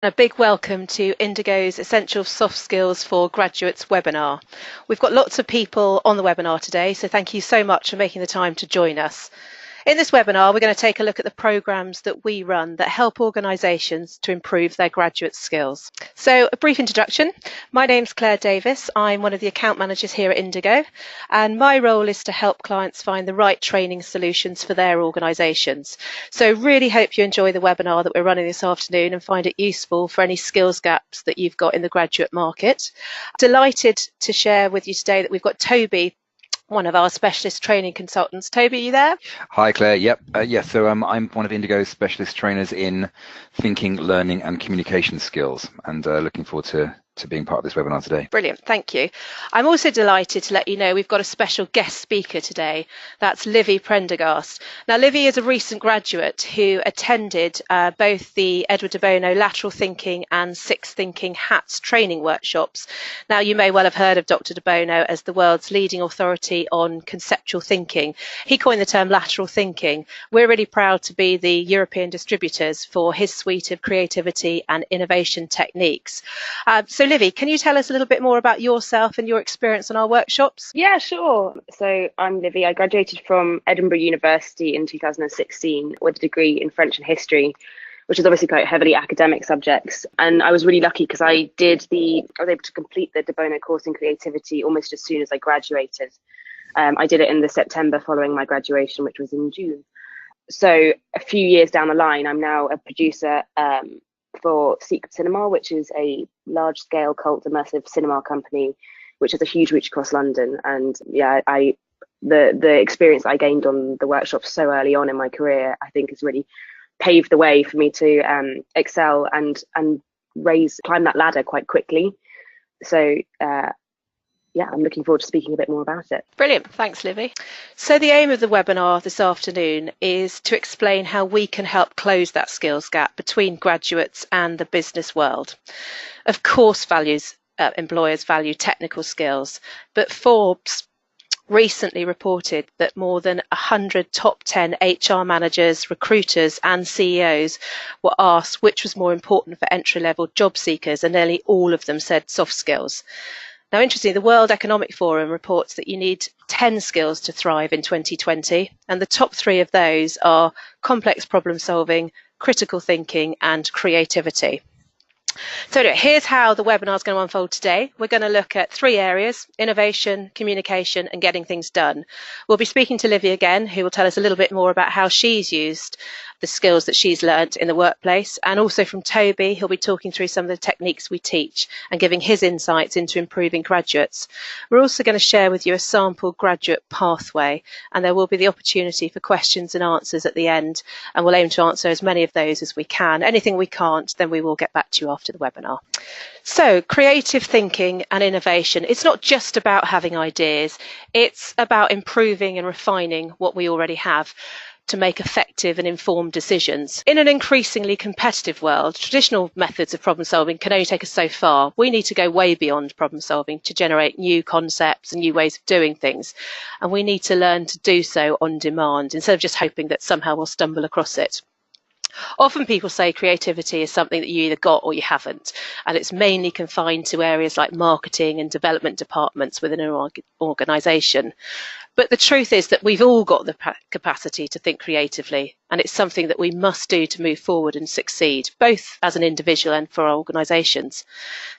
A big welcome to Indigo's Essential Soft Skills for Graduates webinar. We've got lots of people on the webinar today, so thank you so much for making the time to join us. In this webinar, we're going to take a look at the programs that we run that help organisations to improve their graduate skills. So a brief introduction. My name's Claire Davis. I'm one of the account managers here at Indigo, and my role is to help clients find the right training solutions for their organisations. So really hope you enjoy the webinar that we're running this afternoon and find it useful for any skills gaps that you've got in the graduate market. Delighted to share with you today that we've got Toby, one of our specialist training consultants. Toby, are you there? Hi, Claire. Yep. So I'm one of Indigo's specialist trainers in thinking, learning and communication skills, and looking forward to being part of this webinar today. Brilliant, thank you. I'm also delighted to let you know we've got a special guest speaker today. That's Livy Prendergast. Now, Livy is a recent graduate who attended both the Edward de Bono Lateral Thinking and Six Thinking Hats training workshops. Now, you may well have heard of Dr. de Bono as the world's leading authority on conceptual thinking. He coined the term lateral thinking. We're really proud to be the European distributors for his suite of creativity and innovation techniques. So Livy, can you tell us a little bit more about yourself and your experience on our workshops? Yeah, sure. So I'm Livy. I graduated from Edinburgh University in 2016 with a degree in French and history, which is obviously quite heavily academic subjects. And I was really lucky because I was able to complete the de Bono course in creativity almost as soon as I graduated. I did it in the September following my graduation, which was in June. So a few years down the line, I'm now a producer for Secret Cinema, which is a large-scale cult immersive cinema company, which has a huge reach across London. And yeah, the experience I gained on the workshop so early on in my career, I think has really paved the way for me to excel and climb that ladder quite quickly. So yeah, I'm looking forward to speaking a bit more about it. Brilliant. Thanks, Livy. So the aim of the webinar this afternoon is to explain how we can help close that skills gap between graduates and the business world. Of course, employers value technical skills, but Forbes recently reported that more than 100 top 10 HR managers, recruiters and CEOs were asked which was more important for entry-level job seekers, and nearly all of them said soft skills. Now, interestingly, the World Economic Forum reports that you need 10 skills to thrive in 2020, and the top 3 of those are complex problem solving, critical thinking, and creativity. So anyway, here's how the webinar is going to unfold today. We're going to look at 3 areas: innovation, communication, and getting things done. We'll be speaking to Livy again, who will tell us a little bit more about how she's used the skills that she's learnt in the workplace, and also from Toby, who'll be talking through some of the techniques we teach and giving his insights into improving graduates. We're also going to share with you a sample graduate pathway, and there will be the opportunity for questions and answers at the end, and we'll aim to answer as many of those as we can. Anything we can't, then we will get back to you after the webinar. So, creative thinking and innovation, it's not just about having ideas, it's about improving and refining what we already have to make effective and informed decisions. In an increasingly competitive world, traditional methods of problem solving can only take us so far. We need to go way beyond problem solving to generate new concepts and new ways of doing things. And we need to learn to do so on demand instead of just hoping that somehow we'll stumble across it. Often people say creativity is something that you either got or you haven't, and it's mainly confined to areas like marketing and development departments within an organisation. But the truth is that we've all got the capacity to think creatively, and it's something that we must do to move forward and succeed, both as an individual and for our organisations.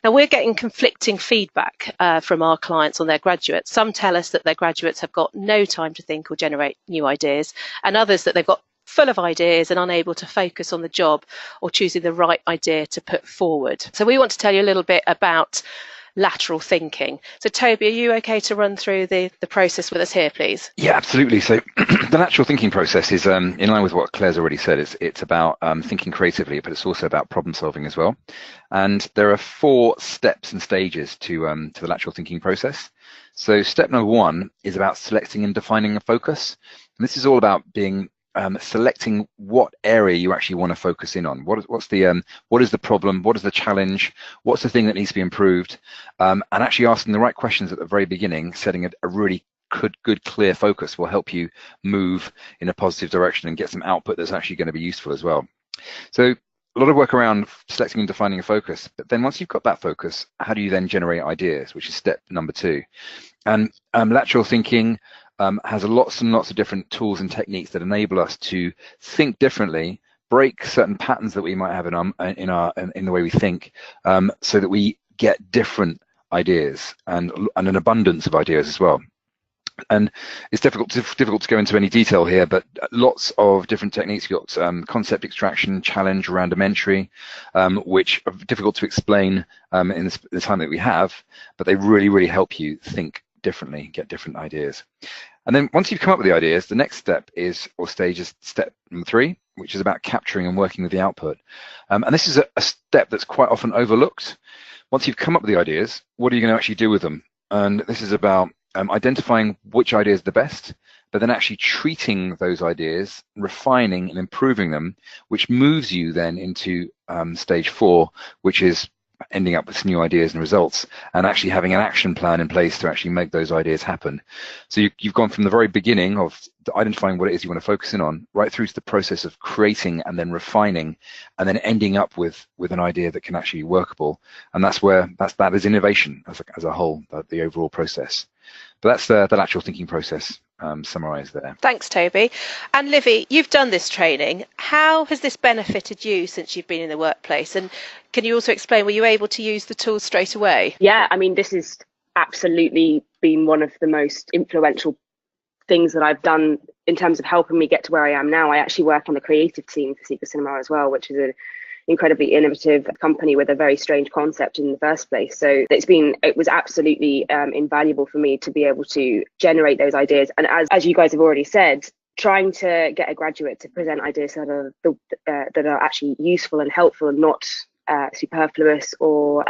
Now, we're getting conflicting feedback from our clients on their graduates. Some tell us that their graduates have got no time to think or generate new ideas, and others that they've got full of ideas and unable to focus on the job or choosing the right idea to put forward. So we want to tell you a little bit about lateral thinking. So Toby, are you okay to run through the process with us here, please? Yeah, absolutely. So the lateral thinking process is in line with what Claire's already said. It's about thinking creatively, but it's also about problem solving as well. And there are 4 steps and stages to the lateral thinking process. So step number 1 is about selecting and defining a focus. And this is all about selecting what area you actually want to focus in on. What is the problem? What is the challenge? What's the thing that needs to be improved? And actually asking the right questions at the very beginning, setting a really good, clear focus will help you move in a positive direction and get some output that's actually going to be useful as well. So a lot of work around selecting and defining a focus. But then once you've got that focus, how do you then generate ideas, which is step number 2. And lateral thinking has lots and lots of different tools and techniques that enable us to think differently, break certain patterns that we might have in the way we think, so that we get different ideas and an abundance of ideas as well. And it's difficult to go into any detail here, but lots of different techniques. You've got concept extraction, challenge, random entry, which are difficult to explain in the time that we have, but they really, really help you think differently, get different ideas. And then once you've come up with the ideas, the next step is, or stage is step number 3, which is about capturing and working with the output. And this is a step that's quite often overlooked. Once you've come up with the ideas, what are you going to actually do with them? And this is about identifying which idea is the best, but then actually treating those ideas, refining and improving them, which moves you then into stage 4, which is ending up with new ideas and results, and actually having an action plan in place to actually make those ideas happen. So you've gone from the very beginning of identifying what it is you want to focus in on, right through to the process of creating and then refining, and then ending up with an idea that can actually be workable. And that is innovation as a whole, the overall process. But that's the lateral thinking process summarised there. Thanks, Toby. And Livy, you've done this training. How has this benefited you since you've been in the workplace? And can you also explain, were you able to use the tools straight away? Yeah, I mean, this has absolutely been one of the most influential things that I've done in terms of helping me get to where I am now. I actually work on the creative team for Secret Cinema as well, which is an incredibly innovative company with a very strange concept in the first place. So it was absolutely invaluable for me to be able to generate those ideas. And as you guys have already said, trying to get a graduate to present ideas that are actually useful and helpful and not superfluous or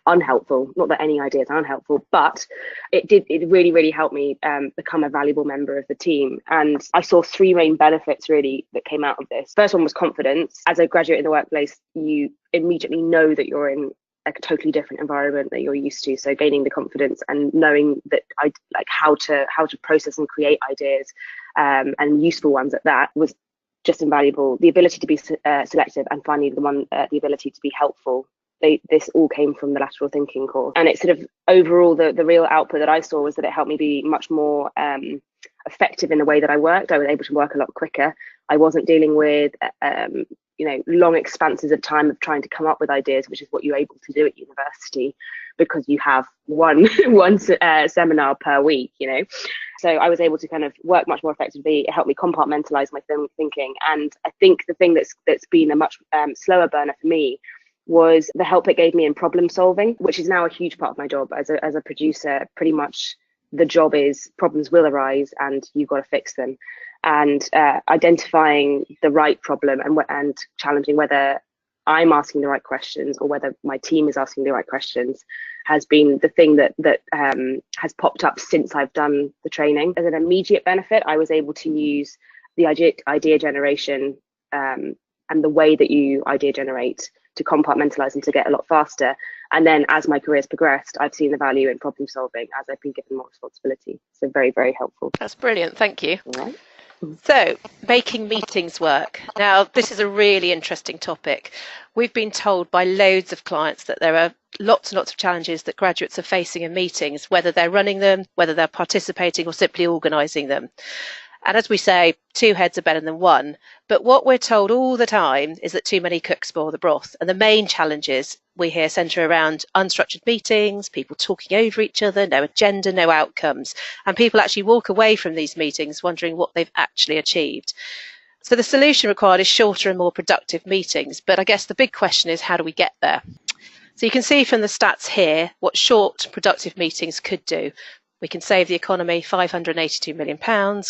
unhelpful. Not that any ideas are unhelpful, but it really, really helped me become a valuable member of the team. And I saw 3 main benefits really that came out of this. First one was confidence. As a graduate in the workplace, you immediately know that you're in a totally different environment that you're used to. So gaining the confidence and knowing that how to process and create ideas and useful ones at that was just invaluable. The ability to be selective, and finally the ability to be helpful. This all came from the lateral thinking course. And it's sort of overall the real output that I saw was that it helped me be much more effective in the way that I worked. I was able to work a lot quicker. I wasn't dealing with long expanses of time of trying to come up with ideas, which is what you're able to do at university because you have one seminar per week, So I was able to kind of work much more effectively. It helped me compartmentalize my thinking. And I think the thing that's been a much slower burner for me was the help it gave me in problem solving, which is now a huge part of my job as a producer. Pretty much the job is problems will arise and you've got to fix them. And identifying the right problem and challenging whether I'm asking the right questions or whether my team is asking the right questions has been the thing that has popped up since I've done the training. As an immediate benefit, I was able to use the idea generation and the way that you idea generate to compartmentalize and to get a lot faster. And then as my career has progressed, I've seen the value in problem solving as I've been given more responsibility. So very, very helpful. That's brilliant. Thank you. All right. So, making meetings work. Now, this is a really interesting topic. We've been told by loads of clients that there are lots and lots of challenges that graduates are facing in meetings, whether they're running them, whether they're participating or simply organising them. And as we say, 2 heads are better than 1. But what we're told all the time is that too many cooks spoil the broth. And the main challenges we hear centre around unstructured meetings, people talking over each other, no agenda, no outcomes. And people actually walk away from these meetings wondering what they've actually achieved. So the solution required is shorter and more productive meetings. But I guess the big question is, how do we get there? So you can see from the stats here what short, productive meetings could do. We can save the economy £582 million,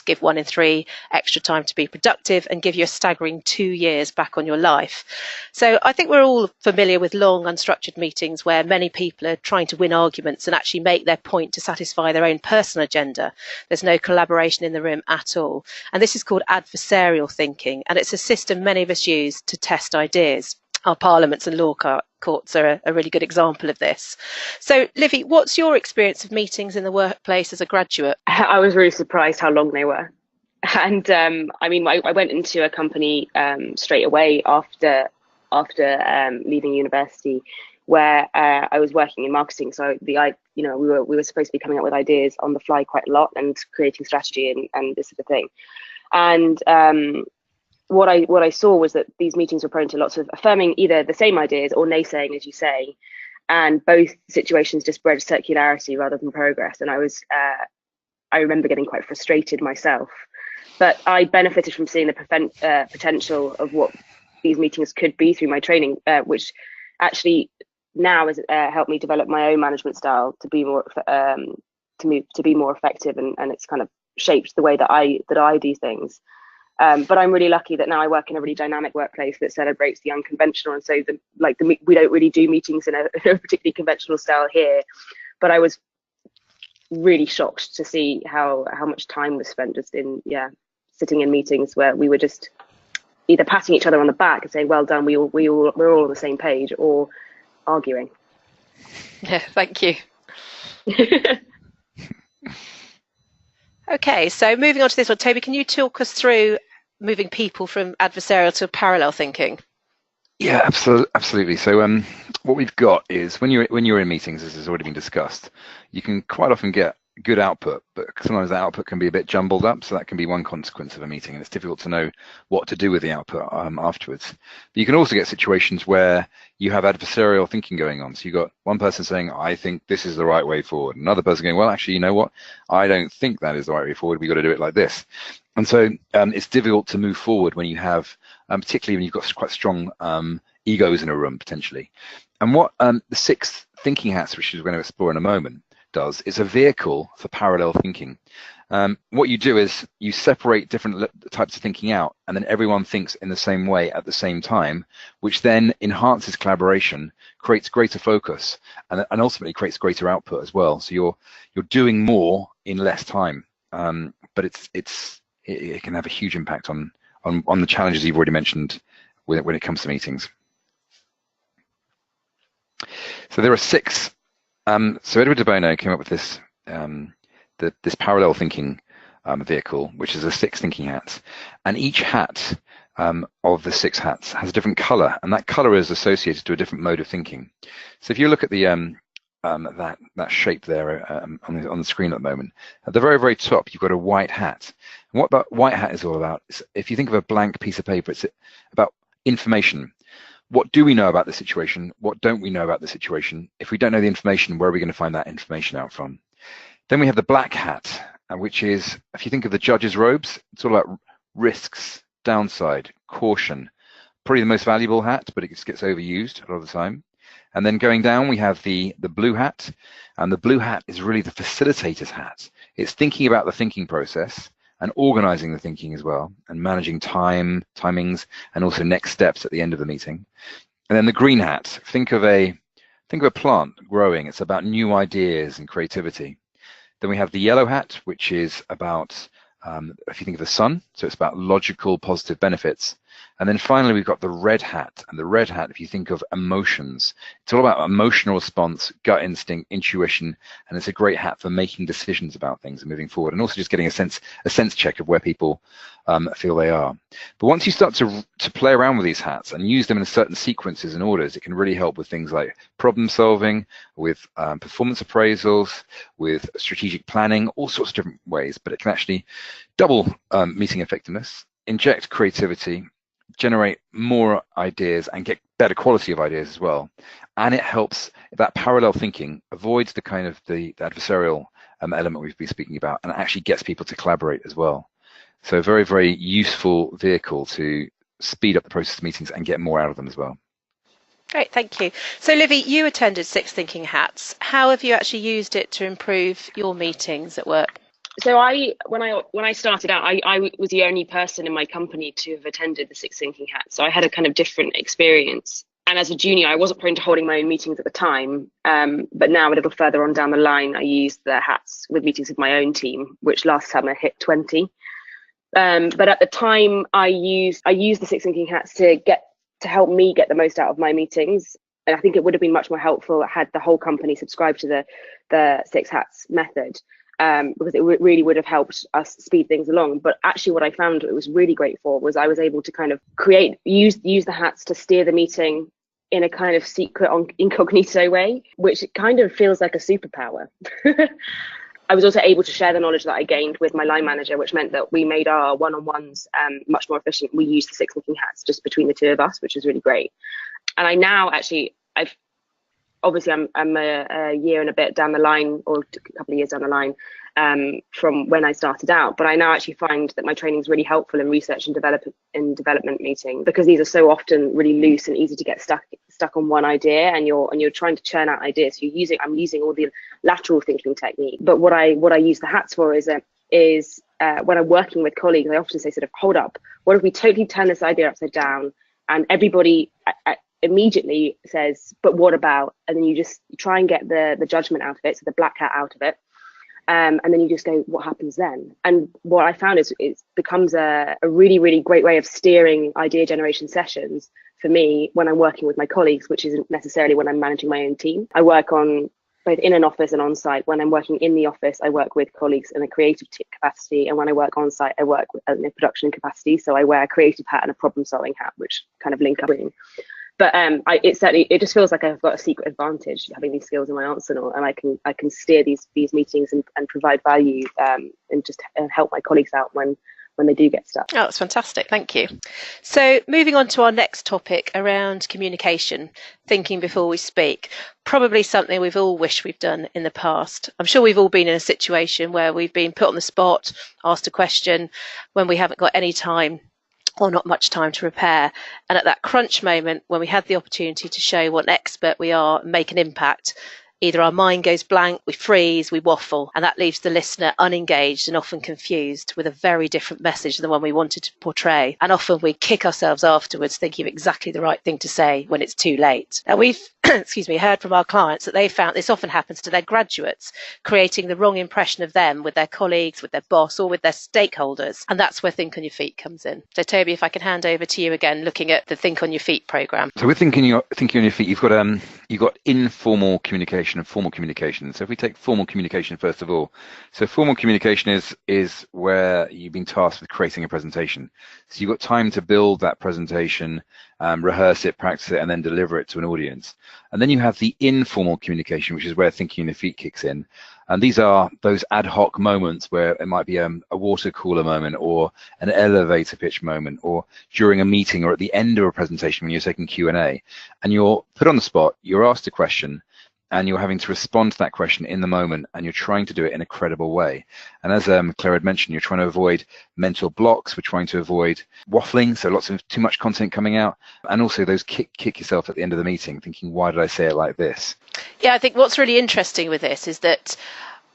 give 1 in 3 extra time to be productive, and give you a staggering 2 years back on your life. So I think we're all familiar with long, unstructured meetings where many people are trying to win arguments and actually make their point to satisfy their own personal agenda. There's no collaboration in the room at all. And this is called adversarial thinking, and it's a system many of us use to test ideas. Our parliaments and law courts are a really good example of this. So, Livy, what's your experience of meetings in the workplace as a graduate? I was really surprised how long they were. And I went into a company straight away after after leaving university, where I was working in marketing. So we were supposed to be coming up with ideas on the fly quite a lot and creating strategy and this sort of thing. And what I saw was that these meetings were prone to lots of affirming either the same ideas or naysaying, as you say, and both situations just bred circularity rather than progress. And I remember getting quite frustrated myself, but I benefited from seeing the potential of what these meetings could be through my training, which actually now has helped me develop my own management style to be more effective, and it's kind of shaped the way that I do things. But I'm really lucky that now I work in a really dynamic workplace that celebrates the unconventional, and so we don't really do meetings in a particularly conventional style here. But I was really shocked to see how much time was spent just in sitting in meetings where we were just either patting each other on the back and saying, "Well done, we're all on the same page," or arguing. Yeah, thank you. Okay, so moving on to this one, Toby, can you talk us through moving people from adversarial to parallel thinking? Yeah, absolutely. So what we've got is when you're in meetings, as has already been discussed, you can quite often get good output, but sometimes the output can be a bit jumbled up. So that can be one consequence of a meeting, and it's difficult to know what to do with the output afterwards. But you can also get situations where you have adversarial thinking going on. So you've got one person saying, "I think this is the right way forward." Another person going, "Well, actually, you know what? I don't think that is the right way forward. We've got to do it like this." And so it's difficult to move forward when you have, particularly when you've got quite strong egos in a room, potentially. And what the 6 thinking hats, which we're going to explore in a moment, does is a vehicle for parallel thinking. What you do is you separate different types of thinking out, and then everyone thinks in the same way at the same time, which then enhances collaboration, creates greater focus, and ultimately creates greater output as well. So you're doing more in less time, but it can have a huge impact on the challenges you've already mentioned when it comes to meetings. So there are 6. So Edward de Bono came up with this this parallel thinking vehicle, which is a 6 thinking hats, and each hat of the 6 hats has a different color, and that color is associated to a different mode of thinking. So if you look at the that shape there on the screen at the moment, at the very top you've got a white hat. And what that white hat is all about is, if you think of a blank piece of paper, it's about information. What do we know about the situation? What don't we know about the situation? If we don't know the information, where are we going to find that information out from? Then we have the black hat, which is, if you think of the judge's robes, it's all about risks, downside, caution. Probably the most valuable hat, but it gets overused a lot of the time. And then going down, we have the blue hat, and the blue hat is really the facilitator's hat. It's thinking about the thinking process and organizing the thinking as well, and managing timings, and also next steps at the end of the meeting. And then the green hat, think of a plant growing. It's about new ideas and creativity. Then we have the yellow hat, which is about, if you think of the sun, so it's about logical, positive benefits. And then finally, we've got the red hat. And the red hat, if you think of emotions, it's all about emotional response, gut instinct, intuition, and it's a great hat for making decisions about things and moving forward, and also just getting a sense check of where people feel they are. But once you start to play around with these hats and use them in certain sequences and orders, it can really help with things like problem solving, with performance appraisals, with strategic planning, all sorts of different ways. But it can actually double meeting effectiveness, inject creativity, generate more ideas, and get better quality of ideas as well. And it helps that parallel thinking, avoids the kind of the adversarial element we've been speaking about, and actually gets people to collaborate as well. So a very, very useful vehicle to speed up the process of meetings and get more out of them as well. Great, thank you. So Livy, you attended 6 thinking hats. How have you actually used it to improve your meetings at work? So when I started out, I was the only person in my company to have attended the 6 thinking hats. So I had a kind of different experience. And as a junior, I wasn't prone to holding my own meetings at the time. But now, a little further on down the line, I used the hats with meetings with my own team, which last summer hit 20. But at the time, I used the 6 thinking hats to help me get the most out of my meetings. And I think it would have been much more helpful had the whole company subscribed to the 6 hats method. because it really would have helped us speed things along. But actually what I found it was really great for was I was able to kind of use the hats to steer the meeting in a kind of secret incognito way, which kind of feels like a superpower. I was also able to share the knowledge that I gained with my line manager, which meant that we made our one-on-ones much more efficient. We used the 6 thinking hats just between the two of us, which was really great. And I now actually, I'm a year and a bit down the line, or a couple of years down the line from when I started out, but I now actually find that my training is really helpful in research and development meetings, because these are so often really loose and easy to get stuck on one idea, and you're trying to churn out ideas. So I'm using all the lateral thinking technique, but what I use the hats for is when I'm working with colleagues, I often say sort of, hold up, what if we totally turn this idea upside down, and everybody immediately says, but what about? And then you just try and get the judgment out of it, so the black hat out of it. And then you just go, what happens then? And what I found is it becomes a really, really great way of steering idea generation sessions for me when I'm working with my colleagues, which isn't necessarily when I'm managing my own team. I work on both in an office and on site. When I'm working in the office, I work with colleagues in a creative capacity. And when I work on site, I work in a production capacity. So I wear a creative hat and a problem solving hat, which kind of link up. But it just feels like I've got a secret advantage having these skills in my arsenal, and I can steer these meetings and provide value and just help my colleagues out when they do get stuck. Oh, that's fantastic. Thank you. So moving on to our next topic around communication, thinking before we speak, probably something we've all wished we've done in the past. I'm sure we've all been in a situation where we've been put on the spot, asked a question when we haven't got any time or not much time to prepare. And at that crunch moment, when we had the opportunity to show what an expert we are and make an impact, either our mind goes blank, we freeze, we waffle, and that leaves the listener unengaged and often confused with a very different message than the one we wanted to portray. And often we kick ourselves afterwards thinking of exactly the right thing to say when it's too late. Now we've heard from our clients that they found this often happens to their graduates, creating the wrong impression of them with their colleagues, with their boss, or with their stakeholders. And that's where Think on Your Feet comes in. So Toby, if I can hand over to you again, looking at the Think on Your Feet programme. So with thinking on your feet, you've got informal communication and formal communication. So if we take formal communication first of all, so formal communication is where you've been tasked with creating a presentation. So you've got time to build that presentation, rehearse it, practice it, and then deliver it to an audience. And then you have the informal communication, which is where thinking on your feet kicks in. And these are those ad hoc moments where it might be a water cooler moment, or an elevator pitch moment, or during a meeting, or at the end of a presentation when you're taking Q&A. And you're put on the spot, you're asked a question, and you're having to respond to that question in the moment, and you're trying to do it in a credible way. And as Claire had mentioned, you're trying to avoid mental blocks. We're trying to avoid waffling, so lots of too much content coming out, and also those kick yourself at the end of the meeting, thinking, why did I say it like this? Yeah, I think what's really interesting with this is that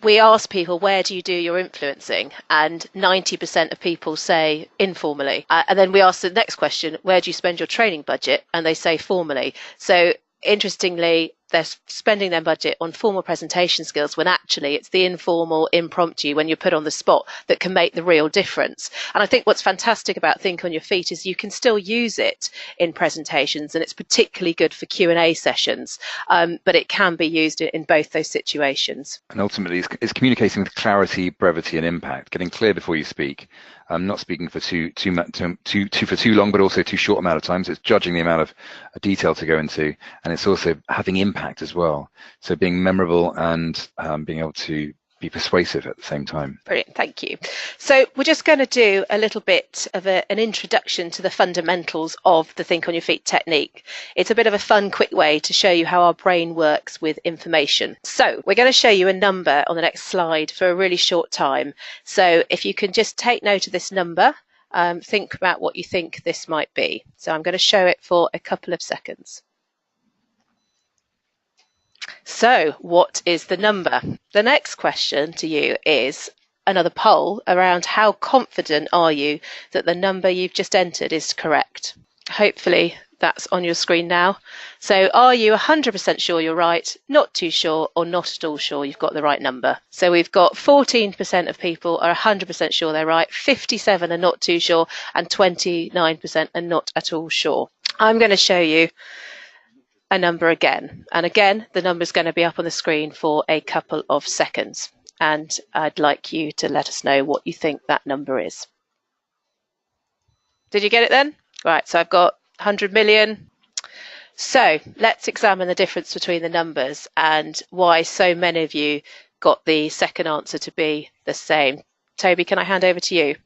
we ask people, where do you do your influencing? And 90% of people say informally. And then we ask the next question, where do you spend your training budget? And they say formally. So interestingly, they're spending their budget on formal presentation skills when actually it's the informal, impromptu, when you're put on the spot, that can make the real difference. And I think what's fantastic about Think on Your Feet is you can still use it in presentations, and it's particularly good for Q&A sessions, but it can be used in both those situations. And ultimately, it's communicating with clarity, brevity, and impact, getting clear before you speak. Not speaking for too long, but also too short amount of time. So it's judging the amount of detail to go into, and it's also having impact as well. So being memorable and being able to be persuasive at the same time. Brilliant, thank you. So we're just going to do a little bit of an introduction to the fundamentals of the Think on Your Feet technique. It's a bit of a fun, quick way to show you how our brain works with information. So we're going to show you a number on the next slide for a really short time. So if you can just take note of this number, think about what you think this might be. So I'm going to show it for a couple of seconds. So what is the number? The next question to you is another poll around how confident are you that the number you've just entered is correct? Hopefully that's on your screen now. So are you 100% sure you're right, not too sure, or not at all sure you've got the right number? So we've got 14% of people are 100% sure they're right, 57% are not too sure, and 29% are not at all sure. I'm going to show you a number again, and again the number is going to be up on the screen for a couple of seconds. and I'd like you to let us know what you think that number is. Did you get it then? Right, so I've got 100 million. So let's examine the difference between the numbers and why so many of you got the second answer to be the same. Toby, can I hand over to you?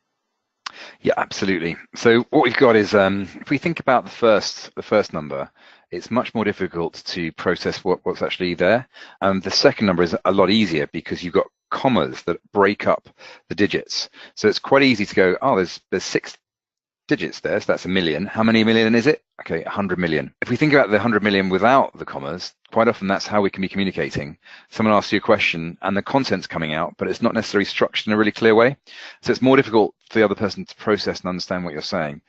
Yeah, absolutely. So what we've got is, if we think about the first number, it's much more difficult to process what's actually there. The second number is a lot easier because you've got commas that break up the digits. So it's quite easy to go, oh, there's 6 digits there, so that's a million. How many million is it? Okay, 100 million. If we think about the 100 million without the commas, quite often that's how we can be communicating. Someone asks you a question and the content's coming out, but it's not necessarily structured in a really clear way. So it's more difficult for the other person to process and understand what you're saying.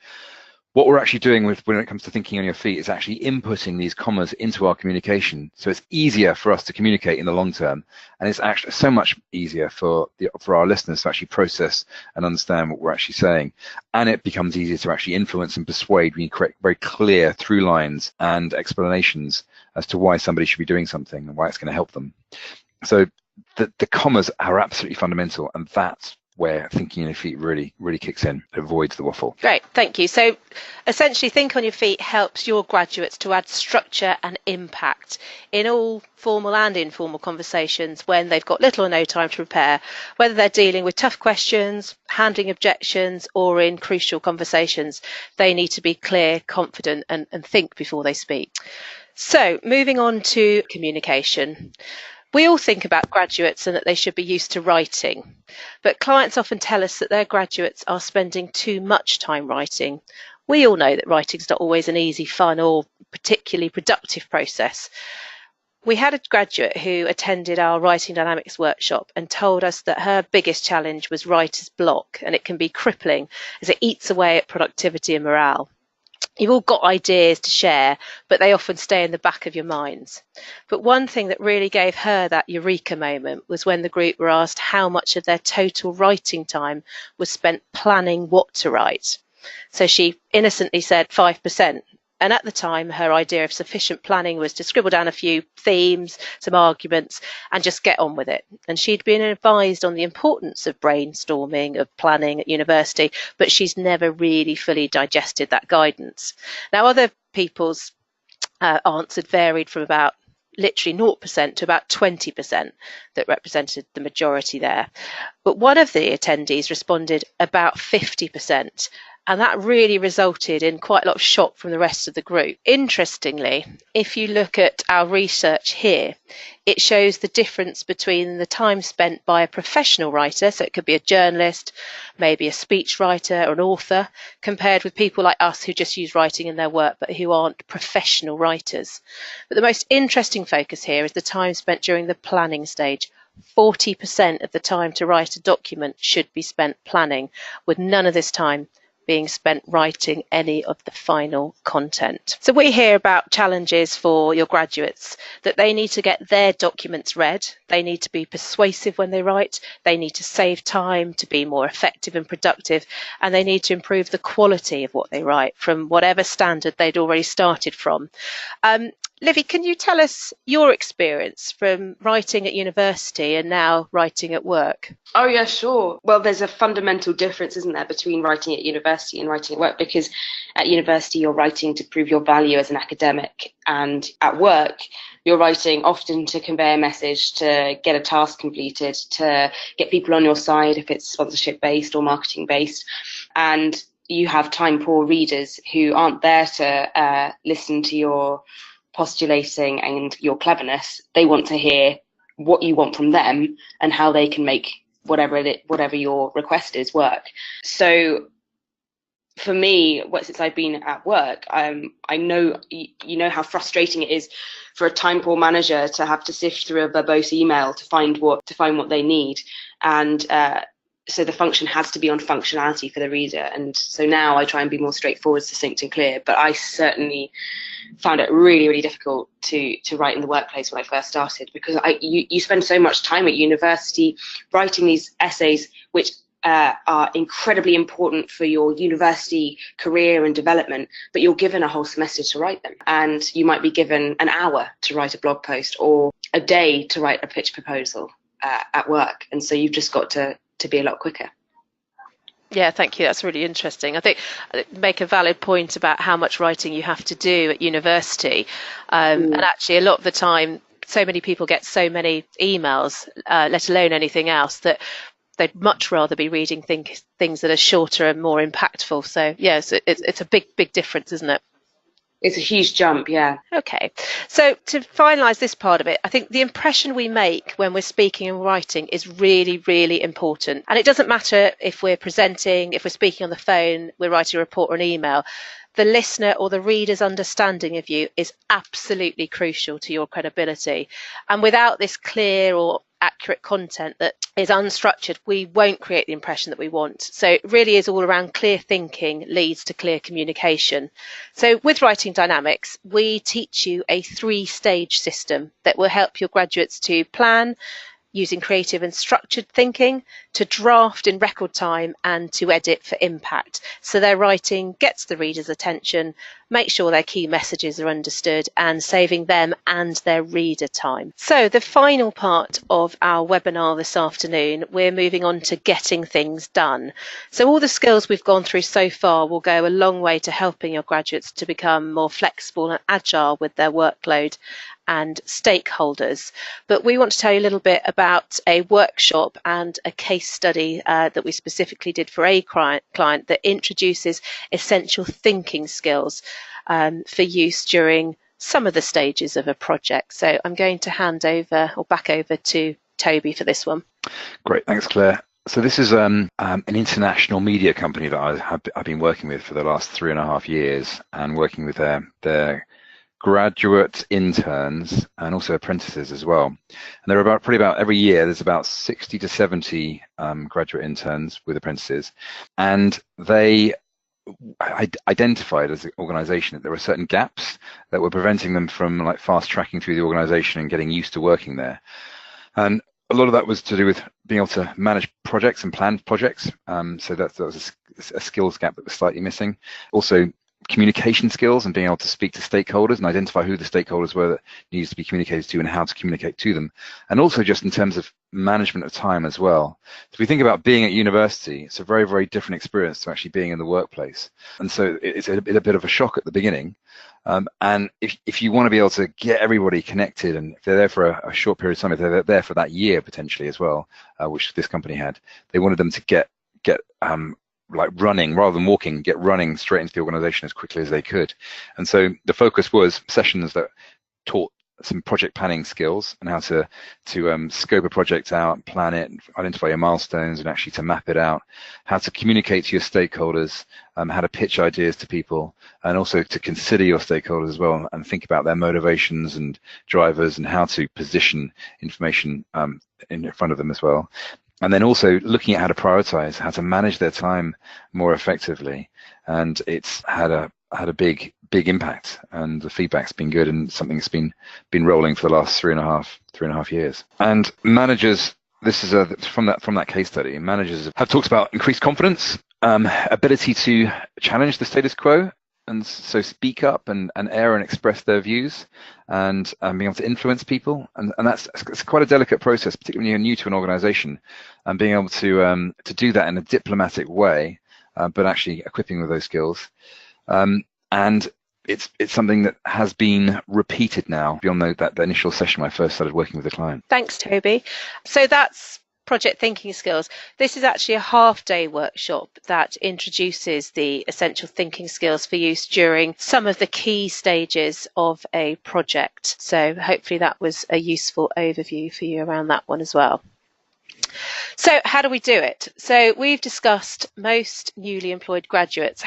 What we're actually doing when it comes to thinking on your feet is actually inputting these commas into our communication. So it's easier for us to communicate in the long term. And it's actually so much easier for our listeners to actually process and understand what we're actually saying. And it becomes easier to actually influence and persuade when you create very clear through lines and explanations as to why somebody should be doing something and why it's going to help them. So the commas are absolutely fundamental, and that's where thinking on your feet really kicks in. It avoids the waffle. Great, thank you. So essentially, Think on Your Feet helps your graduates to add structure and impact in all formal and informal conversations when they've got little or no time to prepare, whether they're dealing with tough questions, handling objections, or in crucial conversations. They need to be clear, confident, and think before they speak. So moving on to communication. We all think about graduates and that they should be used to writing, but clients often tell us that their graduates are spending too much time writing. We all know that writing's not always an easy, fun, or particularly productive process. We had a graduate who attended our Writing Dynamics workshop and told us that her biggest challenge was writer's block, and it can be crippling as it eats away at productivity and morale. You've all got ideas to share, but they often stay in the back of your minds. But one thing that really gave her that eureka moment was when the group were asked how much of their total writing time was spent planning what to write. So she innocently said 5%. And at the time, her idea of sufficient planning was to scribble down a few themes, some arguments, and just get on with it. And she'd been advised on the importance of brainstorming, of planning at university, but she's never really fully digested that guidance. Now, other people's answered varied from about literally 0% to about 20% that represented the majority there. But one of the attendees responded about 50%. And that really resulted in quite a lot of shock from the rest of the group. Interestingly, if you look at our research here, it shows the difference between the time spent by a professional writer, so it could be a journalist, maybe a speechwriter or an author, compared with people like us who just use writing in their work but who aren't professional writers. But the most interesting focus here is the time spent during the planning stage. 40% of the time to write a document should be spent planning, with none of this time being spent writing any of the final content. So we hear about challenges for your graduates, that they need to get their documents read, they need to be persuasive when they write, they need to save time to be more effective and productive, and they need to improve the quality of what they write from whatever standard they'd already started from. Livy, can you tell us your experience from writing at university and now writing at work? Oh, yeah, sure. Well, there's a fundamental difference, isn't there, between writing at university and writing at work, because at university you're writing to prove your value as an academic, and at work you're writing often to convey a message, to get a task completed, to get people on your side if it's sponsorship based or marketing based. And you have time poor readers who aren't there to listen to your postulating and your cleverness. They want to hear what you want from them and how they can make whatever your request is work. So for me, since I've been at work, I know how frustrating it is for a time poor manager to have to sift through a verbose email to find what they need, and so the function has to be on functionality for the reader. And so now I try and be more straightforward, succinct and clear, but I certainly found it really, really difficult to write in the workplace when I first started, because you spend so much time at university writing these essays which are incredibly important for your university career and development, but you're given a whole semester to write them, and you might be given an hour to write a blog post or a day to write a pitch proposal. at work. And so you've just got to be a lot quicker. Yeah, thank you. That's really interesting. I think make a valid point about how much writing you have to do at university. And actually, a lot of the time, so many people get so many emails, let alone anything else, that they'd much rather be reading things that are shorter and more impactful. So, yes, it's a big difference, isn't it? It's a huge jump, yeah. Okay, so to finalise this part of it, I think the impression we make when we're speaking and writing is really important. And it doesn't matter if we're presenting, if we're speaking on the phone, we're writing a report or an email. The listener or the reader's understanding of you is absolutely crucial to your credibility. And without this clear or accurate content that is unstructured, we won't create the impression that we want. So it really is all around clear thinking leads to clear communication. So with Writing Dynamics, we teach you a 3-stage system that will help your graduates to plan using creative and structured thinking, to draft in record time, and to edit for impact. So their writing gets the reader's attention, make sure their key messages are understood, and saving them and their reader time. So the final part of our webinar this afternoon, we're moving on to getting things done. So all the skills we've gone through so far will go a long way to helping your graduates to become more flexible and agile with their workload and stakeholders. But we want to tell you a little bit about a workshop and a case study that we specifically did for a client that introduces essential thinking skills for use during some of the stages of a project. So I'm going to hand over or back over to Toby for this one. Great, thanks Claire. So this is an international media company that I've been working with for the last 3.5 years, and working with their graduate interns and also apprentices as well. And there are probably about every year there's about 60 to 70 graduate interns with apprentices, and they identified as an organization that there were certain gaps that were preventing them from like fast tracking through the organization and getting used to working there. And a lot of that was to do with being able to manage projects and plan projects. So that was a skills gap that was slightly missing. Also, communication skills and being able to speak to stakeholders and identify who the stakeholders were that needs to be communicated to and how to communicate to them. And also just in terms of management of time as well. So if we think about being at university, it's a very different experience to actually being in the workplace. And so it's a bit of a shock at the beginning. And if you want to be able to get everybody connected, and if they're there for a short period of time, if they're there for that year potentially as well, which this company had, they wanted them to get like running rather than walking, get running straight into the organization as quickly as they could. And so the focus was sessions that taught some project planning skills and how to scope a project out, plan it, identify your milestones, and actually to map it out, how to communicate to your stakeholders, how to pitch ideas to people, and also to consider your stakeholders as well and think about their motivations and drivers and how to position information in front of them as well. And then also looking at how to prioritize, how to manage their time more effectively. And it's had a big impact, and the feedback's been good, and something that's been rolling for the last three and a half years. And managers, this is from that case study, managers have talked about increased confidence, ability to challenge the status quo, and so speak up and air and express their views, and being able to influence people, and it's quite a delicate process, particularly when you're new to an organization, and being able to do that in a diplomatic way, but actually equipping with those skills. And it's something that has been repeated now beyond that initial session when I first started working with the client. Thanks, Toby. So that's project thinking skills. This is actually a half-day workshop that introduces the essential thinking skills for use during some of the key stages of a project. So hopefully that was a useful overview for you around that one as well. So how do we do it? So we've discussed most newly employed graduates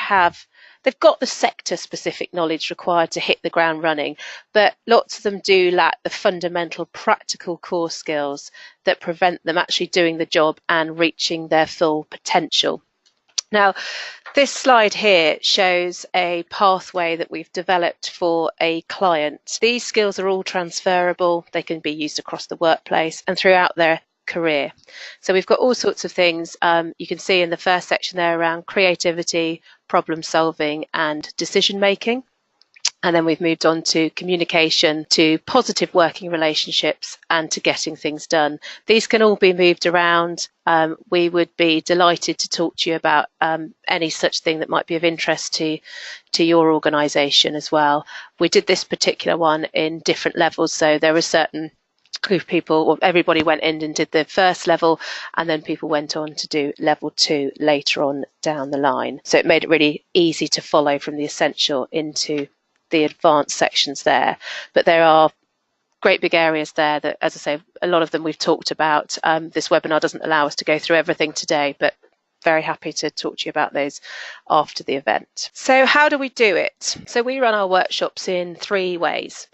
they've got the sector-specific knowledge required to hit the ground running, but lots of them do lack the fundamental practical core skills that prevent them actually doing the job and reaching their full potential. Now, this slide here shows a pathway that we've developed for a client. These skills are all transferable. They can be used across the workplace and throughout their career. So we've got all sorts of things you can see in the first section there around creativity, problem solving and decision making. And then we've moved on to communication, to positive working relationships, and to getting things done. These can all be moved around. We would be delighted to talk to you about any such thing that might be of interest to your organisation as well. We did this particular one in different levels, so there were certain group of people, or everybody went in and did the first level, and then people went on to do level 2 later on down the line. So it made it really easy to follow from the essential into the advanced sections there. But there are great big areas there that, as I say, a lot of them we've talked about. This webinar doesn't allow us to go through everything today, but very happy to talk to you about those after the event. So how do we do it? So we run our workshops in 3 ways.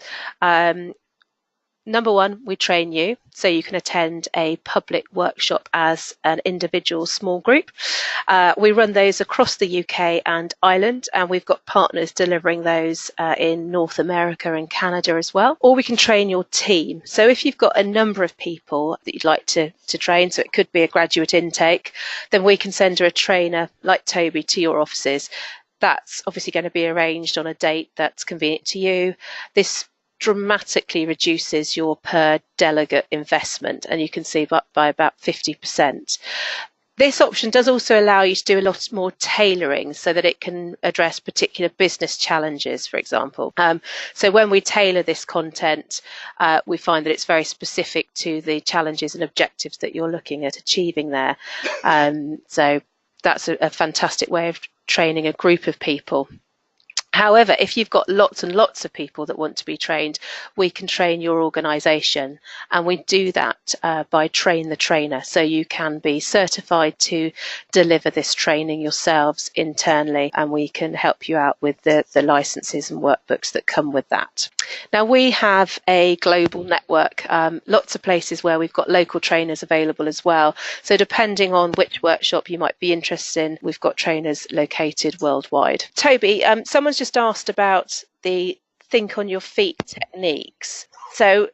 Number 1, we train you so you can attend a public workshop as an individual small group. We run those across the UK and Ireland, and we've got partners delivering those in North America and Canada as well. Or we can train your team. So if you've got a number of people that you'd like to train, so it could be a graduate intake, then we can send a trainer like Toby to your offices. That's obviously going to be arranged on a date that's convenient to you. This dramatically reduces your per delegate investment, and you can save up by about 50%. This option does also allow you to do a lot more tailoring so that it can address particular business challenges, for example. So when we tailor this content, we find that it's very specific to the challenges and objectives that you're looking at achieving there. So that's a fantastic way of training a group of people. However, if you've got lots and lots of people that want to be trained, we can train your organisation, and we do that by Train the Trainer. So you can be certified to deliver this training yourselves internally, and we can help you out with the licenses and workbooks that come with that. Now, we have a global network, lots of places where we've got local trainers available as well. So depending on which workshop you might be interested in, we've got trainers located worldwide. Toby, someone's just asked about the think on your feet techniques. So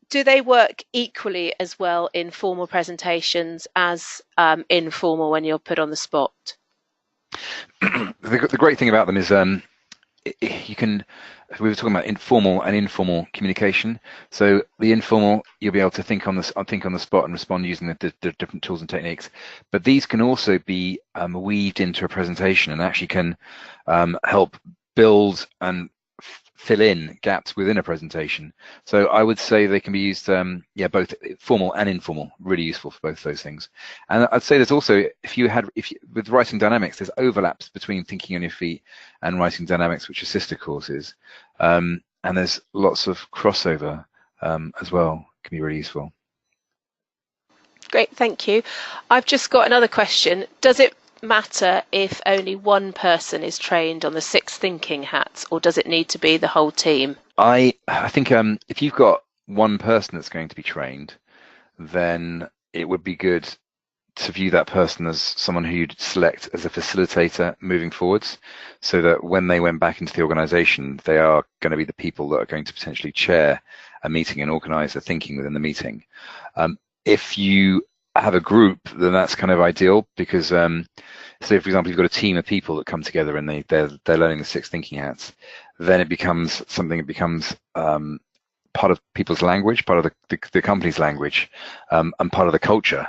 do they work equally as well in formal presentations as informal when you're put on the spot? The great thing about them is you can, we were talking about informal and informal communication. So the informal, you'll be able to think on the spot and respond using the different tools and techniques. But these can also be weaved into a presentation and actually can help build and fill in gaps within a presentation. So I would say they can be used, both formal and informal, really useful for both those things. And I'd say there's also, with writing dynamics, there's overlaps between thinking on your feet and writing dynamics, which are sister courses. And there's lots of crossover as well, can be really useful. Great, thank you. I've just got another question. Does it matter if only one person is trained on the 6 thinking hats, or does it need to be the whole team? I think if you've got one person that's going to be trained, then it would be good to view that person as someone who you'd select as a facilitator moving forwards, so that when they went back into the organization, they are going to be the people that are going to potentially chair a meeting and organize the thinking within the meeting. If you have a group, then that's kind of ideal, because so for example, you've got a team of people that come together and they're learning the 6 thinking hats, then it becomes something, it becomes part of people's language, part of the company's language, and part of the culture,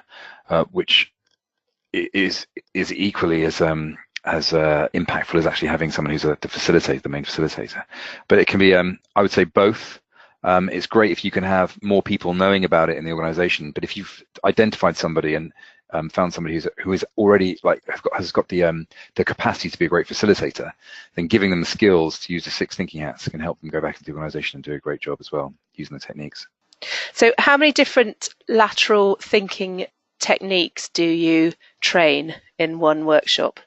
which is equally as impactful as actually having someone who's the facilitator, the main facilitator. But it can be, I would say, both. It's great if you can have more people knowing about it in the organization, but if you've identified somebody and found somebody who is already has got the capacity to be a great facilitator, then giving them the skills to use the 6 thinking hats can help them go back into the organization and do a great job as well using the techniques. So how many different lateral thinking techniques do you train in one workshop?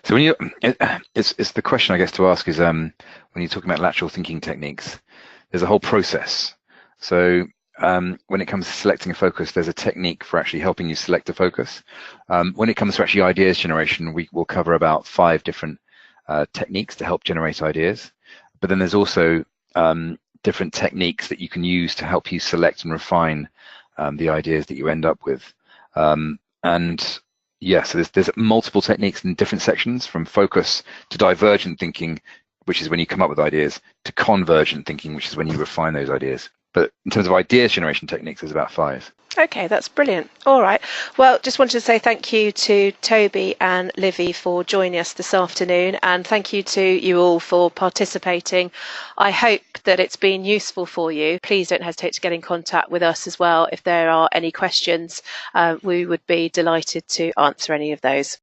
So when it's the question I guess to ask is when you're talking about lateral thinking techniques, there's a whole process. So when it comes to selecting a focus, there's a technique for actually helping you select a focus. When it comes to actually ideas generation, we will cover about 5 different techniques to help generate ideas. But then there's also different techniques that you can use to help you select and refine the ideas that you end up with. And yeah, so there's multiple techniques in different sections, from focus to divergent thinking, which is when you come up with ideas, to convergent thinking, which is when you refine those ideas. But in terms of ideas generation techniques, there's about 5. Okay, that's brilliant. All right. Well, just wanted to say thank you to Toby and Livy for joining us this afternoon, and thank you to you all for participating. I hope that it's been useful for you. Please don't hesitate to get in contact with us as well if there are any questions. We would be delighted to answer any of those.